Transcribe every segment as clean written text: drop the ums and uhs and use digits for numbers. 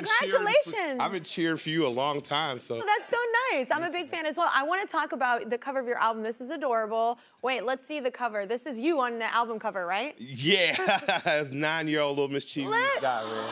congratulations. I've been cheering for you a long time, so. Oh, that's so nice. I'm a big fan as well. I want to talk about the cover of your album. This is adorable. Wait, let's see the cover. This is you on the album cover, right? Yeah, it's 9-year-old little mischievous guy, man.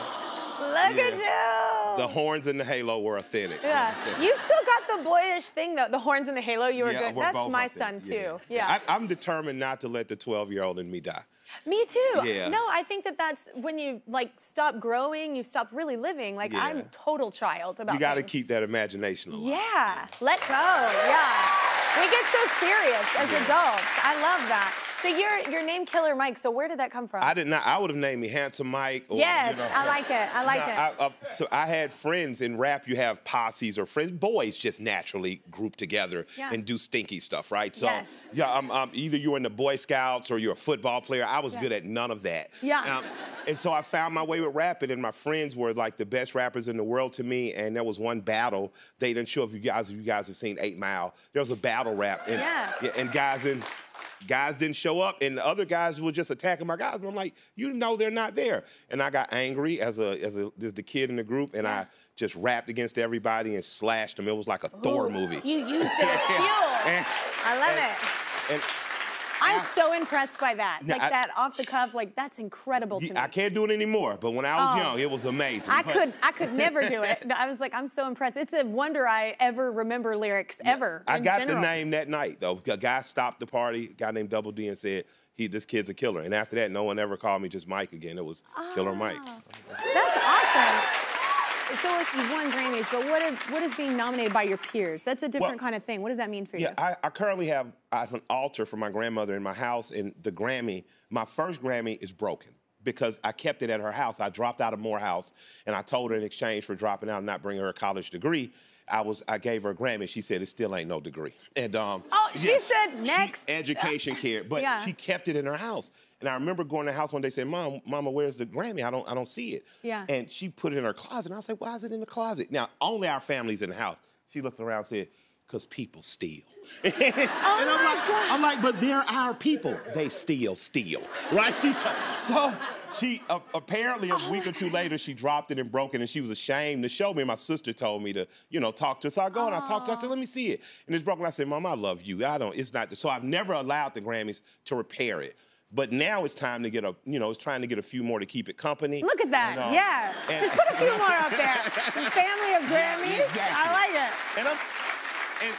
Look at you. The horns and the halo were authentic. Yeah. You still got the boyish thing, though. The horns and the halo, you were good. That's my son, too. Yeah. I'm determined not to let the 12-year-old in me die. Me too. Yeah. No, I think that's when you stop growing, you stop really living. Like I'm a total child about. You got to keep that imagination alive. Yeah. Let go. Yeah. We get so serious as adults. I love that. So your name Killer Mike. So where did that come from? I did not. I would have named me Handsome Mike. Or, yes, I like it. I like it. So I had friends in rap. You have posses or friends. Boys just naturally group together and do stinky stuff, right? So yeah, either you're in the Boy Scouts or you're a football player. I was good at none of that. Yeah. And so I found my way with rapping, and my friends were like the best rappers in the world to me. And there was one battle. They didn't show if you guys have seen 8 Mile. There was a battle rap, and guys didn't show up, and the other guys were just attacking my guys. And I'm like, you know they're not there. And I got angry as the kid in the group, and I just rapped against everybody and slashed them. It was like a Thor movie. You used it as fuel. I love it. And I'm so impressed by that. Like that off the cuff, like that's incredible to me. I can't do it anymore, but when I was young, it was amazing. I could never do it. I was like, I'm so impressed. It's a wonder I ever remember lyrics ever. I got the name that night though. A guy stopped the party, a guy named Double D, and said, this kid's a killer. And after that, no one ever called me just Mike again. It was Killer Mike. That's awesome. So you've won Grammys, but what is being nominated by your peers? That's a different kind of thing. What does that mean for you? Yeah, I currently have an altar for my grandmother in my house, and the Grammy, my first Grammy is broken because I kept it at her house. I dropped out of Morehouse, and I told her in exchange for dropping out and not bringing her a college degree, I gave her a Grammy. She said, it still ain't no degree. And she said next. Education care, but she kept it in her house. And I remember going to the house one day saying, Mama, where's the Grammy? I don't see it. Yeah. And she put it in her closet. And I was like, why is it in the closet? Now, only our family's in the house. She looked around and said, because people steal. And I'm like, but they're our people. They steal, right? So she apparently a week or two later, she dropped it and broke it, and she was ashamed to show me. And my sister told me to, talk to her. So I go and I talked to her. I said, let me see it. And it's broken. I said, Mom, I love you. It's not. So I've never allowed the Grammys to repair it. But now it's time to get it's trying to get a few more to keep it company. Look at that, just put a few more up there. Family of Grammys, exactly. I like it.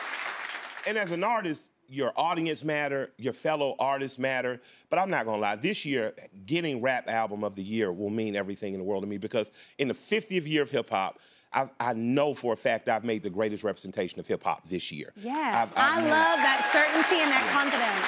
And as an artist, your audience matter, your fellow artists matter. But I'm not gonna lie, this year, getting Rap Album of the Year will mean everything in the world to me because in the 50th year of hip hop, I know for a fact I've made the greatest representation of hip hop this year. Yeah, I love that certainty and that confidence.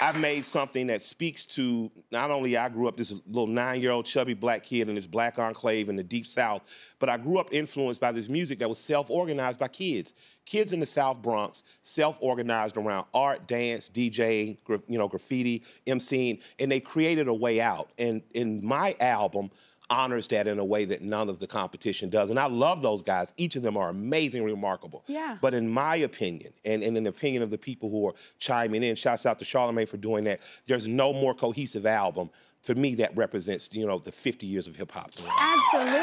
I've made something that speaks to, not only I grew up this little 9-year-old chubby black kid in this black enclave in the Deep South, but I grew up influenced by this music that was self-organized by kids. Kids in the South Bronx self-organized around art, dance, DJing, graffiti, MCing, and they created a way out. And in my album, honors that in a way that none of the competition does. And I love those guys. Each of them are amazingly remarkable. Yeah. But in my opinion, and in the opinion of the people who are chiming in, shouts out to Charlamagne for doing that, there's no more cohesive album for me that represents, the 50 years of hip hop. Absolutely.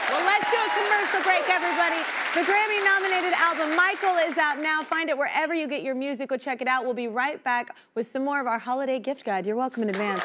Well, let's do a commercial break, everybody. The Grammy-nominated album, Michael, is out now. Find it wherever you get your music. Go check it out. We'll be right back with some more of our holiday gift guide. You're welcome in advance.